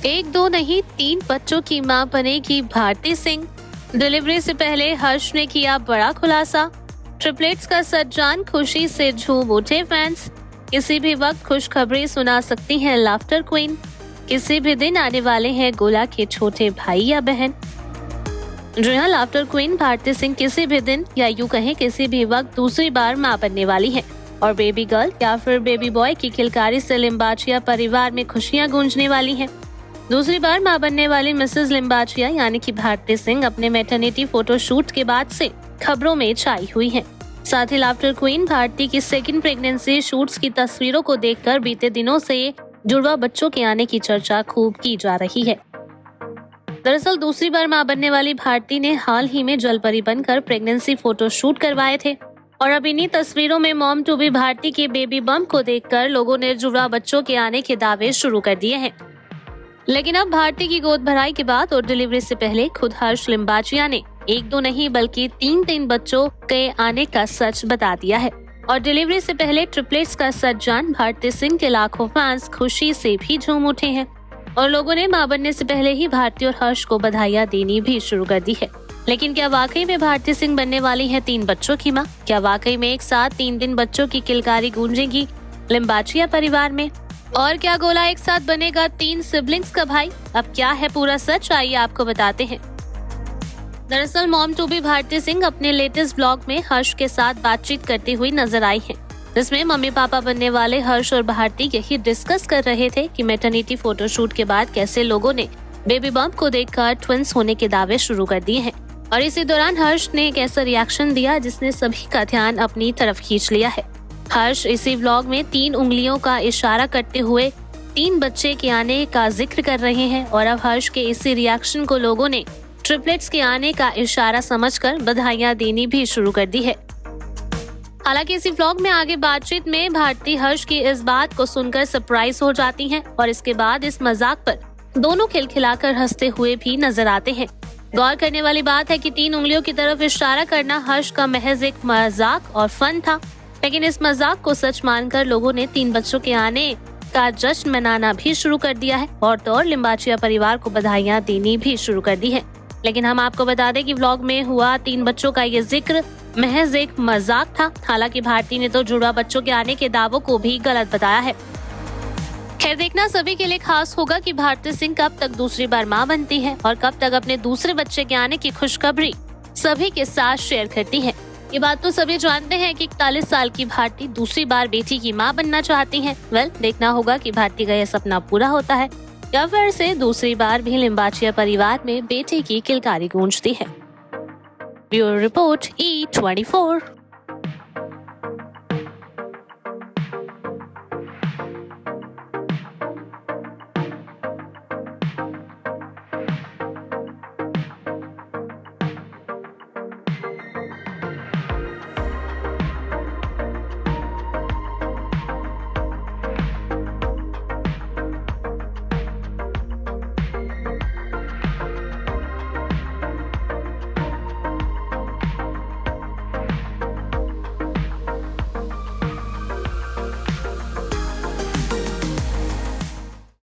एक दो नहीं 3 बच्चों की मां बनेगी भारती सिंह। डिलीवरी से पहले हर्ष ने किया बड़ा खुलासा। ट्रिपलेट्स का सज्जान, खुशी से झूम उठे फैंस। किसी भी वक्त खुशखबरी सुना सकती हैं लाफ्टर क्वीन। किसी भी दिन आने वाले हैं गोला के छोटे भाई या बहन। जी हाँ, लाफ्टर क्वीन भारती सिंह किसी भी दिन या यूं कहें किसी भी वक्त दूसरी बार मां बनने वाली हैं और बेबी गर्ल या फिर बेबी बॉय की किलकारी से लिम्बाचिया परिवार में खुशियां गूंजने वाली हैं। दूसरी बार मां बनने वाली मिसेस लिम्बाचिया यानी कि भारती सिंह अपने मैटरनिटी फोटो शूट के बाद से खबरों में छाई हुई हैं। साथ ही लाफ्टर क्वीन भारती की सेकंड प्रेगनेंसी शूट्स की तस्वीरों को देखकर बीते दिनों से जुड़वा बच्चों के आने की चर्चा खूब की जा रही है। दरअसल दूसरी बार मां बनने वाली भारती ने हाल ही में जलपरी बनकर प्रेगनेंसी फोटो शूट करवाए थे और अब इन्हीं तस्वीरों में मॉम टू बी भारती के बेबी बम्प को देखकर लोगों ने जुड़वा बच्चों के आने के दावे शुरू कर दिए हैं। लेकिन अब भारती की गोद भराई के बाद और डिलीवरी से पहले खुद हर्ष लिम्बाचिया ने एक दो नहीं बल्कि 3 बच्चों के आने का सच बता दिया है और डिलीवरी से पहले ट्रिपलेट्स का सज्जान भारती सिंह के लाखों फैंस खुशी से भी झूम उठे हैं और लोगों ने मां बनने से पहले ही भारती और हर्ष को बधाइयां देनी भी शुरू कर दी है। लेकिन क्या वाकई में भारती सिंह बनने वाली है 3 बच्चों की मां? क्या वाकई में एक साथ 3 बच्चों की किलकारी गूंजेगी लिम्बाचिया परिवार में? और क्या गोला एक साथ बनेगा 3 सिबलिंग्स का भाई? अब क्या है पूरा सच, आइए आपको बताते हैं। दरअसल mom to be Bharti Singh अपने लेटेस्ट ब्लॉग में हर्ष के साथ बातचीत करती हुई नजर आई है, जिसमें मम्मी पापा बनने वाले हर्ष और भारती यही डिस्कस कर रहे थे कि मैटरनिटी फोटोशूट के बाद कैसे लोगों ने बेबी बम्प को देखकर ट्विंस होने के दावे शुरू कर दिए हैं। और इसी दौरान हर्ष ने एक ऐसा रिएक्शन दिया जिसने सभी का ध्यान अपनी तरफ खींच लिया है। हर्ष इसी व्लॉग में 3 उंगलियों का इशारा करते हुए 3 बच्चे के आने का जिक्र कर रहे हैं और अब हर्ष के इसी रिएक्शन को लोगों ने ट्रिपलेट्स के आने का इशारा समझकर बधाइयां देनी भी शुरू कर दी है। हालांकि इसी व्लॉग में आगे बातचीत में भारती हर्ष की इस बात को सुनकर सरप्राइज हो जाती हैं और इसके बाद इस मजाक पर दोनों खिलखिलाकर हंसते हुए भी नजर आते हैं। गौर करने वाली बात है कि 3 उंगलियों की तरफ इशारा करना हर्ष का महज एक मजाक और फन था, लेकिन इस मजाक को सच मानकर लोगों ने 3 बच्चों के आने का जश्न मनाना भी शुरू कर दिया है और तो और लिम्बाचिया परिवार को बधाइयां देनी भी शुरू कर दी है। लेकिन हम आपको बता दें कि व्लॉग में हुआ 3 बच्चों का ये जिक्र महज एक मजाक था। हालांकि भारती ने तो जुड़वा बच्चों के आने के दावों को भी गलत बताया है। खैर, देखना सभी के लिए खास होगा कि भारती सिंह कब तक दूसरी बार मां बनती है और कब तक अपने दूसरे बच्चे के आने की खुशखबरी सभी के साथ शेयर करती है। ये बात तो सभी जानते हैं कि 41 साल की भारती दूसरी बार बेटी की मां बनना चाहती हैं। देखना होगा कि भारती का यह सपना पूरा होता है या फिर से दूसरी बार भी लिम्बाचिया परिवार में बेटे की किलकारी गूंजती है। Bureau report E24।